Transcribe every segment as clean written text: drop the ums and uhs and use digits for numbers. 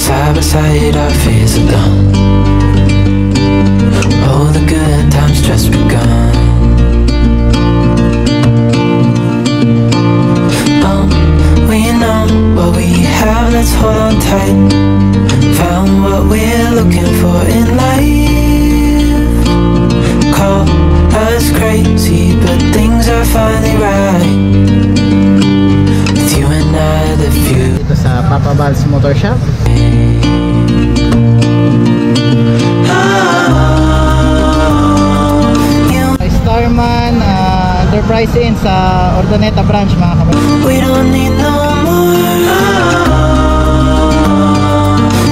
side by side, our fears are done. Oh, the good times just begun. Oh, we know what we have, let's hold on tight. Found what we're looking for in life. Call us crazy, but things are finally right. With you and I, the view. Dito sa Papa Val's Motor Shop. Starman Enterprise Inn sa Ordaneta branch, mga kapatid. We don't need no more.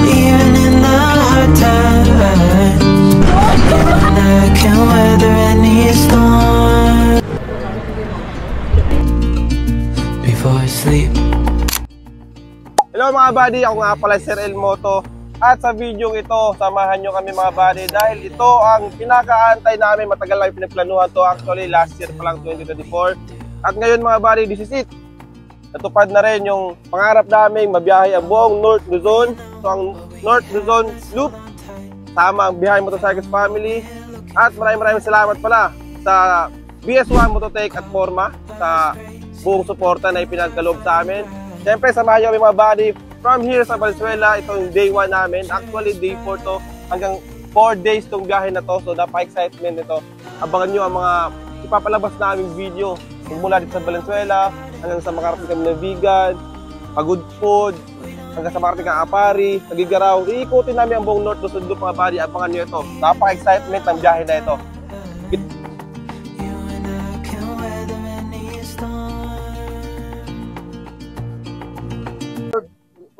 Even in the hard times, and I can weather any storm. Before I sleep. Hello mga buddy, ako nga pala Sir El Moto. At sa video ito, samahan nyo kami mga buddy dahil ito ang pinakaantay namin. Matagal lang pinagplanuhan to, actually last year pa lang, 2024. At ngayon mga buddy, this is it. Natupad na rin yung pangarap namin mabiyahe ang buong North Luzon. So ang North Luzon Loop, tama ang Behind Motorcycles Family. At maraming salamat pala sa BS1 Mototech at Forma sa buong suporta na ipinagkaloob sa amin. Siyempre, samahan nyo kami mga buddy from here sa Valenzuela. Ito yung day 1 namin. Actually, day 4 to. Hanggang 4 days itong biyahe na to. So, napaka-excitement nito. Abangan nyo ang mga ipapalabas naming video. Mula dito sa Valenzuela, hanggang sa makarating kami ng vegan, pagod food, hanggang sa makarating ng Apari, Nagigaraw. Iikutin namin ang buong North Luzon Loop mga buddy. Abangan nyo ito. Napaka-excitement ng biyahe na ito.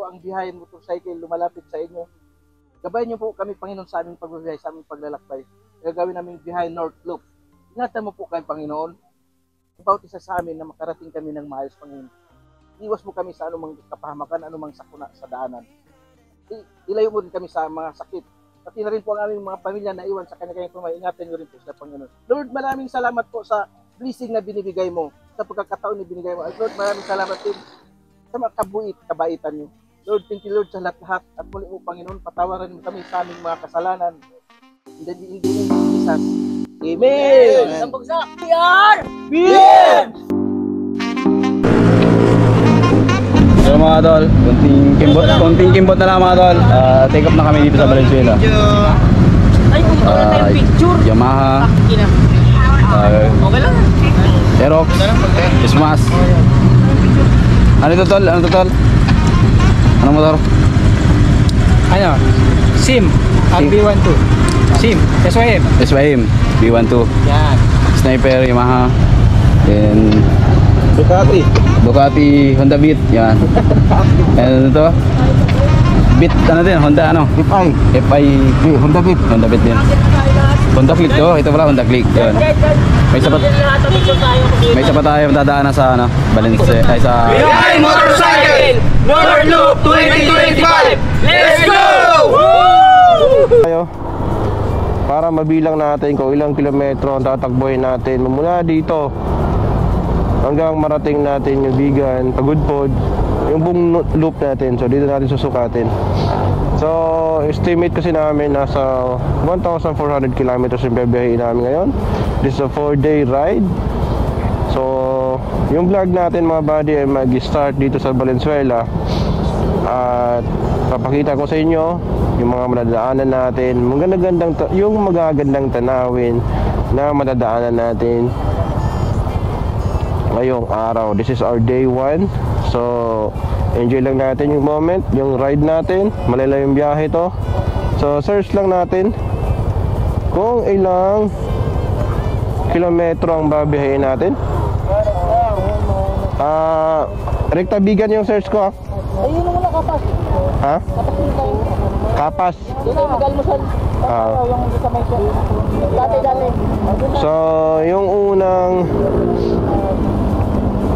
Ang Behind Motorcycle lumalapit sa inyo. Gabayan niyo po kami, Panginoon, sa aming pagbibiyahe, sa aming paglalakbay. Gagawin namin Behind North Loop. Ingatan mo po kami, Panginoon. Bawat isa sa amin na makarating kami ng maayos, Panginoon. Iwas mo kami sa anumang kapahamakan, anumang sakuna sa daanan. Ilayo mo rin kami sa mga sakit. Pati na rin po ang aming mga pamilya na iwan sa kanya-kanyang pumay. Ingatan niyo rin po sa Panginoon. Lord, maraming salamat po sa blessing na binibigay mo, sa pagkakataon na binigay mo. At Lord, maraming salamat din sa mga kabaitan niyo. Lord, thank you Lord sa lahat-lahat. At muli po, Panginoon, patawaran mo kami sa aming mga kasalanan. Hindi Jesus. Amen! Sambog sa PR! Bien! So mga tol, konting kimbot na lang mga tol. Take up na kami dito sa Valenzuela. Ay, kung ito na tayong picture. Yamaha. Okay lang. Aerox. Smash. Ano ito tol? Ano ito tol? Anong motor? Ano? SIM. B12. SIM. SYM. SYM. B12. Yan. Sniper, Yamaha. Then Ducati, Honda Beat. Yan. Ano ito? Beat, ano din? Honda ano? FI. Honda Beat. Honda Beat din. Honda Click to. Ito pala Honda Click. Yan. May isa pa tayo dadaanan sa ano? Valenzuela. Ay sa Behind Motorcycle North Loop 2025. Let's go! Woo! Para mabilang natin kung ilang kilometro ang tatakbohin natin mula dito hanggang marating natin yung vegan, pagudpod, yung buong loop natin. So dito natin susukatin. So estimate kasi namin nasa 1,400 kilometers yung biyahe namin ngayon. This is a 4-day ride. So yung vlog natin mga buddy ay mag-start dito sa Valenzuela. At papakita ko sa inyo yung mga madadaanan natin, yung magagandang tanawin na madadaanan natin ngayong araw. This is our day 1. So enjoy lang natin yung moment, yung ride natin. Malayo yung biyahe to. So search lang natin kung ilang kilometro ang babiyahin natin. Rekta Bigan yung search ko. Ayun mo na kapas. Ha? Kapas din tayo. Kapas. Yun ang Galmusal. Yung sa may dati. So yung unang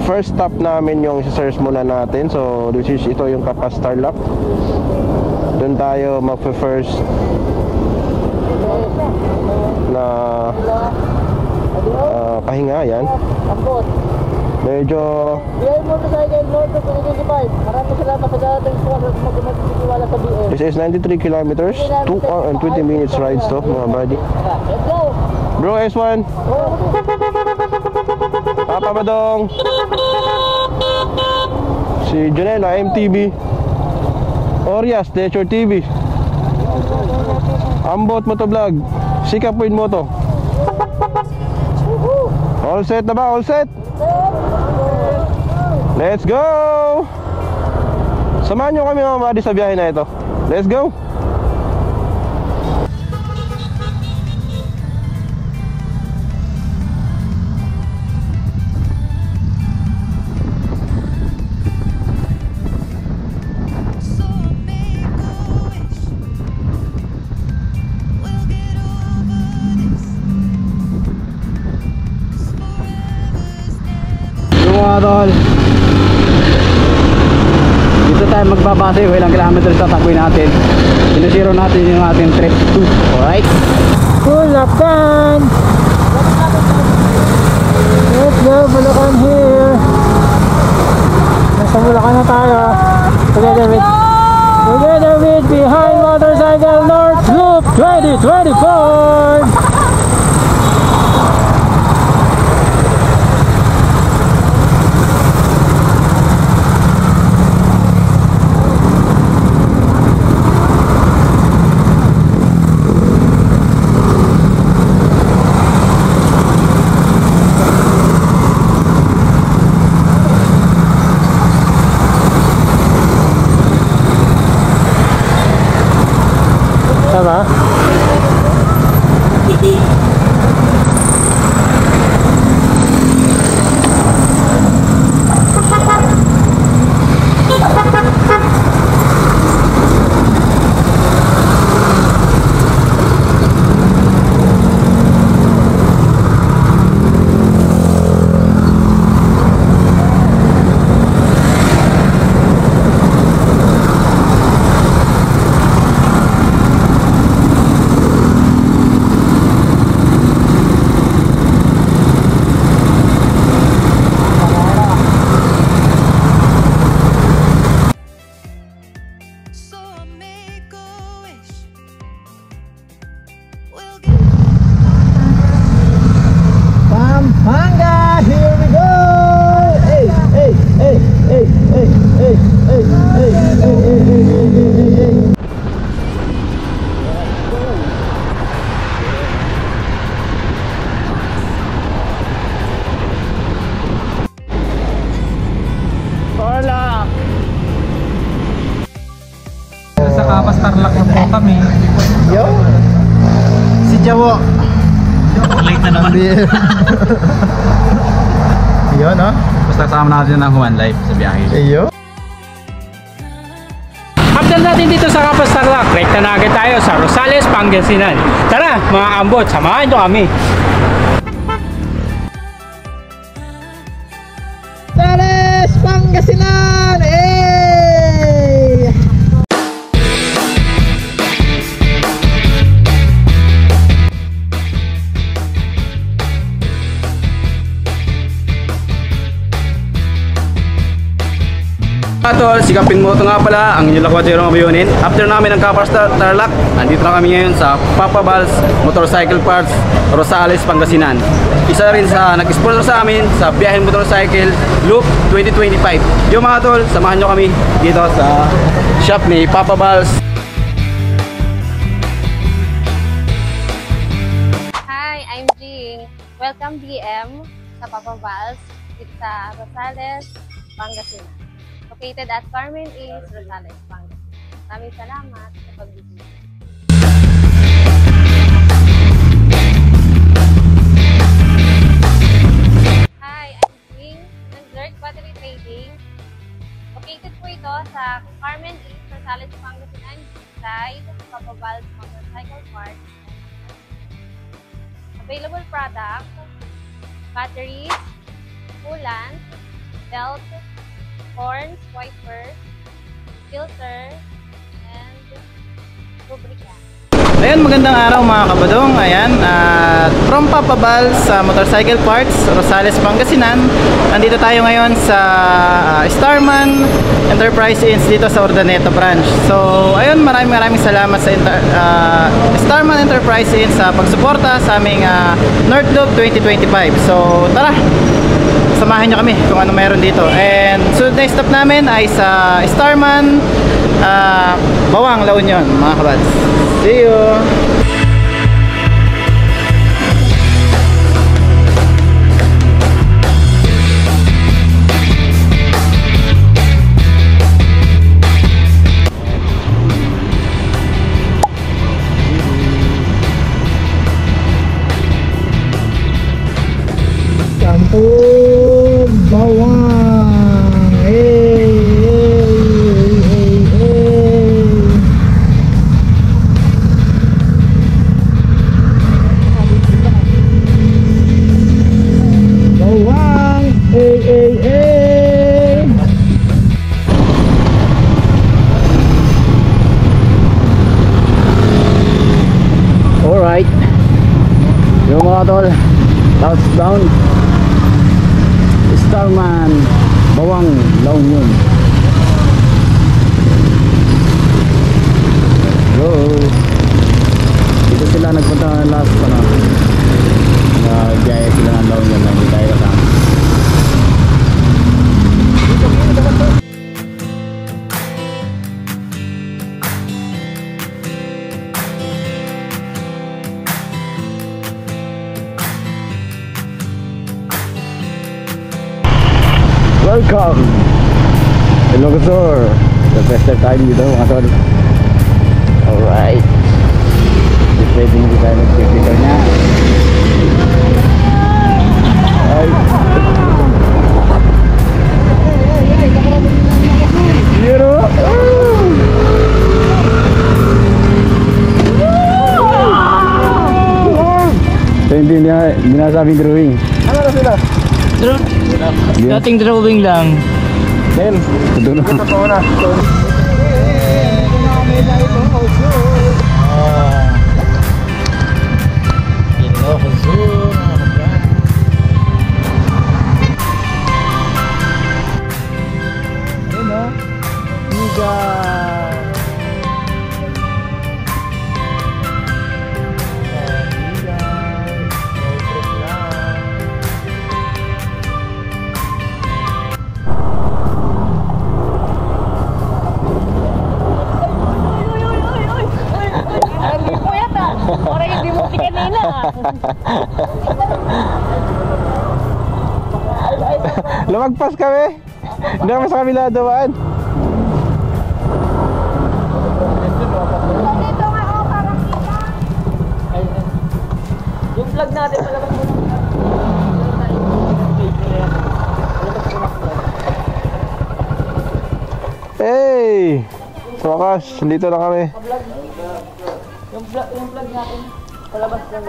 first stop namin yung search muna natin. So this is ito yung Kapas Tarlac. Doon tayo mag-first na pahinga yan. Medyo Behind Motorcycle North 2025. Maraming salamat sa dating sponsor sa mag-umat maniwala sa BM. This is 93 kilometers, 2 hours and 20 minutes rides to mga buddy. Let's go! Bro, S1. Papa Badong. Si Junela, MTV. Orias, Teacher TV. Ambot Motovlog. Sika Point Moto. All set na ba? All set? Let's go! Samahan nyo kami mga buddy sa biyahe na ito. Let's go! Mga tol, dito tayo magbabase, ilang kilometers tatakboy natin. Sinusiro natin yung ating trip 2. Alright, Bulacan! Let's go, Bulacan here! Nasa Bulacan na tayo. Together with Behind Motorcycle North Loop 2024! Tama? Pampanga, here we go! Hey, hey, hey, hey, hey, hey, hey, hey, hey. Hola! Sa Kapas Tarlac na po kami. Yo! Si Jawo! late na naman. Yun, no? Basta kasama natin ng Human Life sa biyahe. Iyo. After natin dito sa Kapas Tarlac, rekta na agad tayo sa Rosales, Pangasinan. Tara mga ambot, samahan nyo kami. Rosales, Pangasinan! Hey! Tol, sikapin mo ito nga pala ang inyong lakwatero mga bayunin. After namin ang Kapas Tarlac, andito na kami ngayon sa Papa Bal's Motorcycle Parts, Rosales, Pangasinan. Isa rin sa nag-sponsor sa amin sa Biyahen Motorcycle Loop 2025. Yung mga tol, samahan nyo kami dito sa shop ni Papa Bal's. Hi, I'm Jing. Welcome BM sa Papa Bal's dito sa Rosales, Pangasinan. Located at Carmen East, Rosales, Pangasinan. Maraming salamat sa pagbisita. Hi, I'm Jing ng Zerg Battery Trading. Located po ito sa Carmen East, Rosales, Pangasinan, beside Papa Bal's Motorcycle Parts. Available product, batteries, coolant, belt, horns, wipers, filter, and lubricant. Ayun, magandang araw mga kabadong. Ayan, from Papa Val sa Motorcycle Parts, Rosales, Pangasinan. Nandito tayo ngayon sa Starman Enterprise Inc. dito sa Urdaneta branch. So, ayun, maraming salamat sa Starman Enterprise Inc. sa pagsuporta sa aming North Loop 2025. So, tara! Samahan nyo kami kung ano meron dito. And sunod na stop namin ay sa Starman Bawang, La Union, mga kabads. See you! Kampung Bawang. Hey. Bawang. Hey. Alright. Yung mga tol, touchdown Starman Bawang, La Union. Go. Dito sila nagpunta last nag-jaya sila ng La Union. Hindi tayo kasama. Welcome! Hello sir! The best time dito mga tol. Alright. Pwede hindi tayo nag-picture niya. Ay! Zero! So hindi niya binasabing drawing. Ano na sila? Dating drawing lang. Then, ito po na. Lumagpas kami. Hindi kami sa kabila dumaan. Dito nga ako parang kita. Yung vlog natin palabas mo lang. Hey! Sa wakas, dito na kami. Yung vlog natin palabas lang.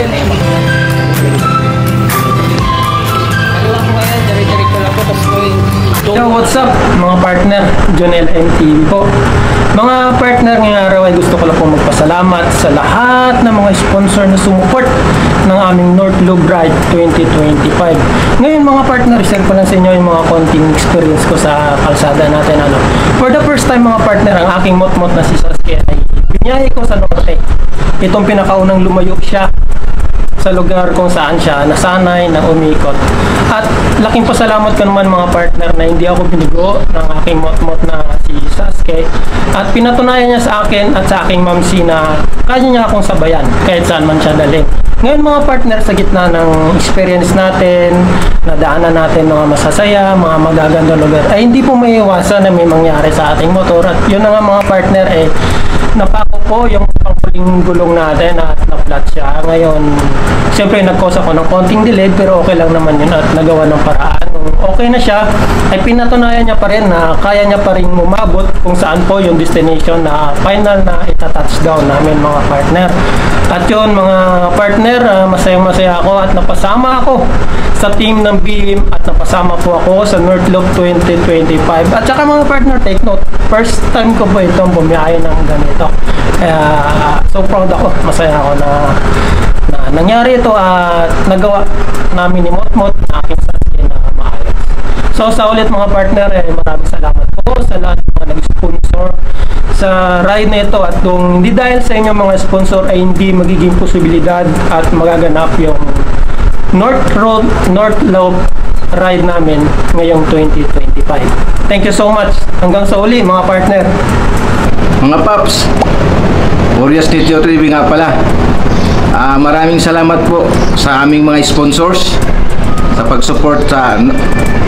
Yo, what's up mga partner? Jonel MTV po. Mga partner, ngayong araw ay gusto ko lang po magpasalamat sa lahat ng mga sponsor na sumuport ng aming North Loop Ride 2025. Ngayon mga partner, share ko lang sa inyo yung mga konting experience ko sa kalsada natin. For the first time mga partner, ang aking mot-mot na si Sasuke ay binyahe ko sa norte. Itong pinakaunang lumayo siya sa lugar kung saan siya nasanay na umikot. At laking pasalamat ko naman mga partner na hindi ako binigo ng aking mot-mot na si Sasuke. At pinatunayan niya sa akin at sa aking mamsi na kaya niya akong sabayan kahit saan man siya dalhin. Ngayon mga partner, sa gitna ng experience natin, nadaanan natin mga masasaya, mga magagandang lugar, ay hindi po may iwasan na may mangyari sa ating motor. At yun na nga mga partner, napako po yung panghuling gulong natin at na-flat siya. Ngayon, siyempre nag-cause ako ng konting delay pero okay lang naman yun at nagawa ng paraan. Nung okay na siya, ay pinatunayan niya pa rin na kaya niya pa rin umabot kung saan po yung destination na final na ita-touchdown namin mga partner. At yun mga partner, masayang-masaya ako at napasama ako sa team ng BIM at napasama po ako sa North Loop 2025. At saka mga partner, take note, first time ko po itong bumiyahe ng ganito. Kaya so proud ako, masaya ako na nangyari ito at nagawa namin ni Motmot na aking sarili na maayos. So sa ulit mga partner, maraming salamat po sa lahat ng mga nag-sponsor sa ride na ito, at kung hindi dahil sa inyong mga sponsor ay hindi magiging posibilidad at magaganap yung North Loop ride namin ngayong 2025. Thank you so much. Hanggang sa uli mga partner. Mga paps, Orias Nitio TV nga pala. Maraming salamat po sa aming mga sponsors sa pag-support sa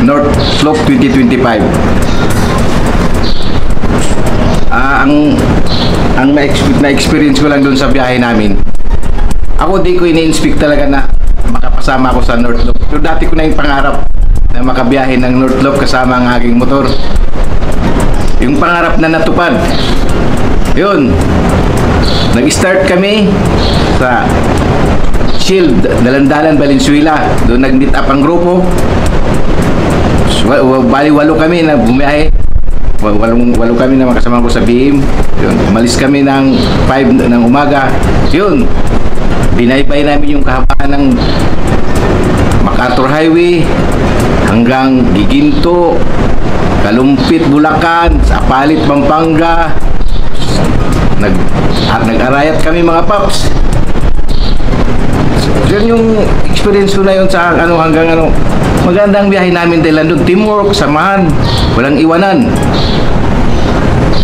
North Slope 2025. Ang na-experience ko lang doon sa biyahe namin, ako di ko ini-inspect talaga na makapasama ako sa North Loop. Pero dati ko na yung pangarap na makabiyahe ng North Loop kasama ang aking motor. Yung pangarap na natupad. Yun, nag-start kami sa Shield, Dalandalan, Valenzuela. Doon nag-meet up ang grupo. Bali 8 kami na bumiyahe. 8 kami na makasama ko sa BM. Yun, umalis kami ng 5 ng umaga. Yun, binaybay namin yung kahabaan ng MacArthur Highway hanggang Giginto, Kalumpit, Bulacan, Sapalit, Pampanga. Nag-arayat kami mga paps. Yun yung experience ko na yun sa hanggang magandang biyahe namin dahil doon teamwork, samahan, walang iwanan.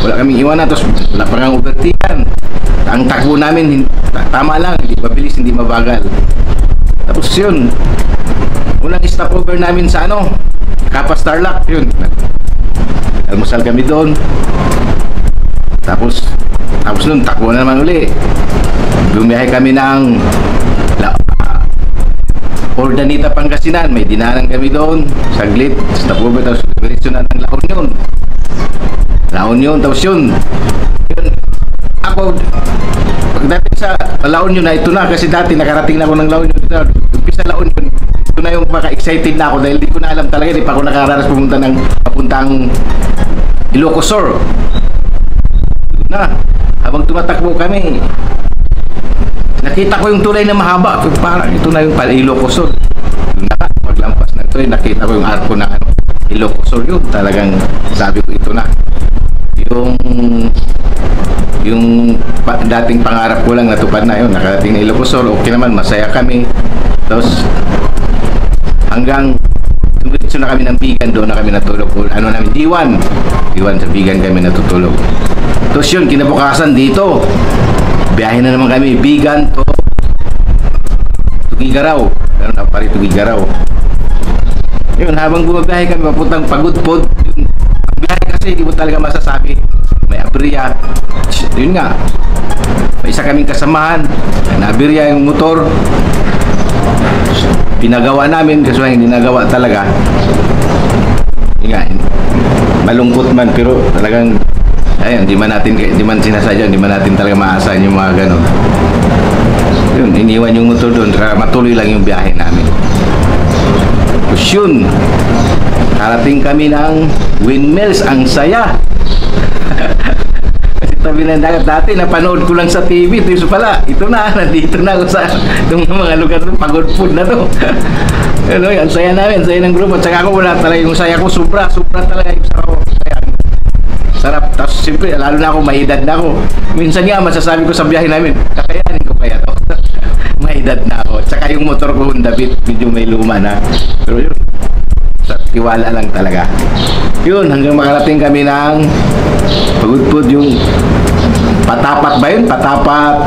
Wala kaming iwanan, tapos wala pa nga overtaken. Ang takbo namin tama lang, hindi mabilis, hindi mabagal. Tapos yun, unang stopover namin sa Kapas Tarlac, yun. Almusal kami doon. Tapos nun, takbo na naman uli. Bumiyahe kami ng Ordanita, Pangasinan. May dinanan kami doon. Saglit, stopover, tapos diretso na ng La Union. Tapos yun. Ako, pagdating sa La Union na, ito na. Kasi dati nakarating na ako ng La Union. Umpisa La Union. Ito na yung maka-excited na ako dahil di ko na alam talaga. Di pa ako nakaranas papuntang Ilocos Sur. Na, habang tumatakbo kami, nakita ko yung tulay na mahaba. Parang ito na yung Ilocos Sur. Paglampas na ito, nakita ko yung arko na Ilocos Sur. Yun, talagang sabi ko ito na. Yung dating pangarap ko lang natupad na yun. Nakarating na Ilocos Sur. Okay naman, masaya kami. Tapos, hanggang dumitso na kami ng Bigan, doon na kami natulog. D1 sa Bigan kami natutulog. Tapos yun, kinabukasan dito, biyahe na naman kami, Bigan to Tugigaraw. Meron na pari Tugigaraw. Yun, habang bumabiyahe kami papuntang Pagudpod, yun, ang biyahe kasi hindi mo talaga masasabi. May aberya. Yun nga, may isa kaming kasamahan, na-aberya yung motor. Pinagawa namin kasi hindi nagawa talaga. Yun nga, malungkot man, pero talagang ayun, di man sinasadya, di man natin talaga maasahan yung mga ganon. Yun, iniwan yung motor doon, matuloy lang yung biyahe namin. Tapos yun, harating kami ng windmills, ang saya. Kasi tabi ng dagat, dati napanood ko lang sa TV, ito pala, ito na, nandito na ako sa itong mga lugar ng Pagudpod na to. Ano, ang saya namin, saya ng grupo. At saka ako wala talaga, yung saya ko, sobra talaga yung saya. Sarap. Tapos siyempre, lalo na ako, may edad na ako. Minsan nga, masasabi ko sa biyahe namin, kakayanin ko kaya to. May edad na ako. Tsaka yung motor ko, Honda Beat, medyo may luma na. Pero yun, sa tiwala lang talaga. Yun, hanggang makarating kami ng Pagudpod, yung Patapat ba yun? Patapat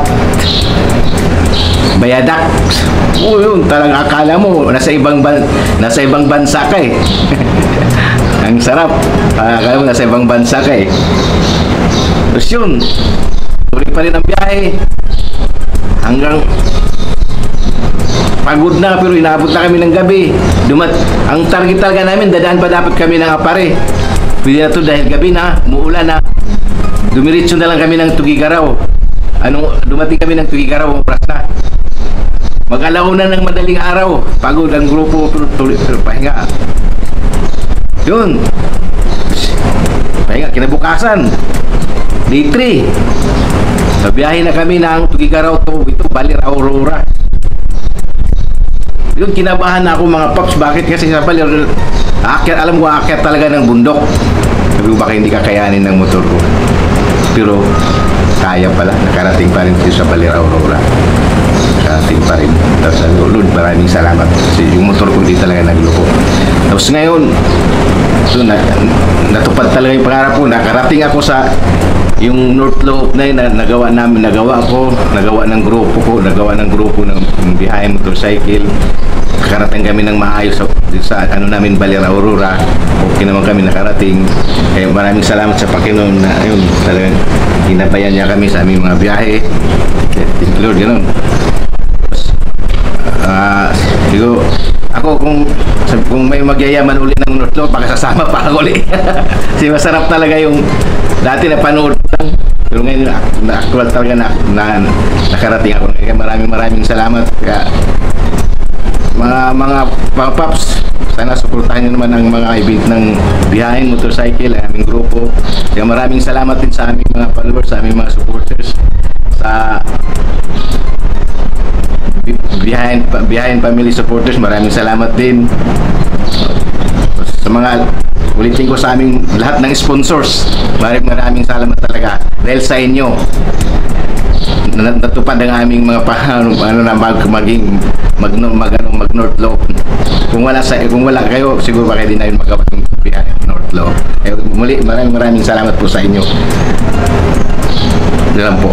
Bayadak. Oo, yun, talagang akala mo, nasa ibang bansa ka eh. Ang sarap. Akala mo nasa ibang bansa ka eh. Tapos yun, tuloy pa rin ang biyahe hanggang pagod na, pero inabot na kami ng gabi. Ang target talaga namin, dadaan pa dapat kami ng Apare. Pwede na to dahil gabi na, umuulan na. Dumiritso na lang kami ng Tugigaraw. Dumating kami ng Tugigaraw, oras na. Mag-alauna ng madaling araw. Pagod ang grupo, tuloy pahinga. Yun, pahinga, kinabukasan, day 3. Biyahe na kami ng Tugigaraw to ito, Baler Aurora. Yun, kinabahan na ako mga paps. Bakit? Kasi sa Baler, alam ko aakyat talaga ng bundok. Sabi ko, baka hindi kakayanin ng motor ko. Pero kaya pala, nakarating pa rin dito sa Baler Aurora. Nakarating pa rin. Tapos sabi ko, Lord, maraming salamat. Kasi yung motor ko hindi talaga nagloko. Tapos ngayon, so, natupad talaga yung pangarap ko. Nakarating ako sa yung North Loop na yun, nagawa ng grupo ng biyahe motorcycle. Nakarating kami ng maayos sa ano namin, Baler Aurora. Okay naman kami nakarating. Eh, maraming salamat sa Panginoon na ayun, talagang ginabayan niya kami sa aming mga biyahe. Thank you, Lord, gano'n. Siguro ako kung may magyayaman uli ng North Loop, baka sasama pa ako uli. Kasi masarap talaga yung dati na panood lang, pero ngayon na-actual talaga na nakarating ako. Kaya maraming salamat. Kaya mga paps, sana suportahan nyo naman ang mga event ng biyahe motorcycle, ang aming grupo. Kaya maraming salamat din sa aming mga followers, sa aming mga supporters, sa Behind Family supporters. Maraming salamat din sa mga, ulitin ko, sa aming lahat ng sponsors. Maraming salamat talaga dahil sa inyo natupad ang aming mga mag North Loop. Kung wala kayo, siguro baka hindi na yun magawa ng North Loop. Muli, maraming salamat po sa inyo. Diyan po.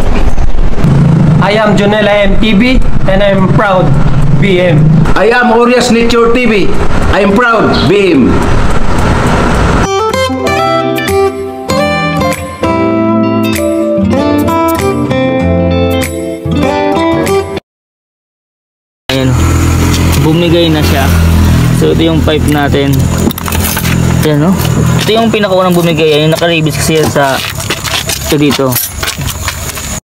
I am Jonela MTV and I'm proud BM. I am Orias Nature TV. I am proud BM. Ayan, bumigay na siya. So ito yung pipe natin. Ayan, no? Ito yung pinakaunang bumigay. Ayan, naka-release kasi sa ito dito.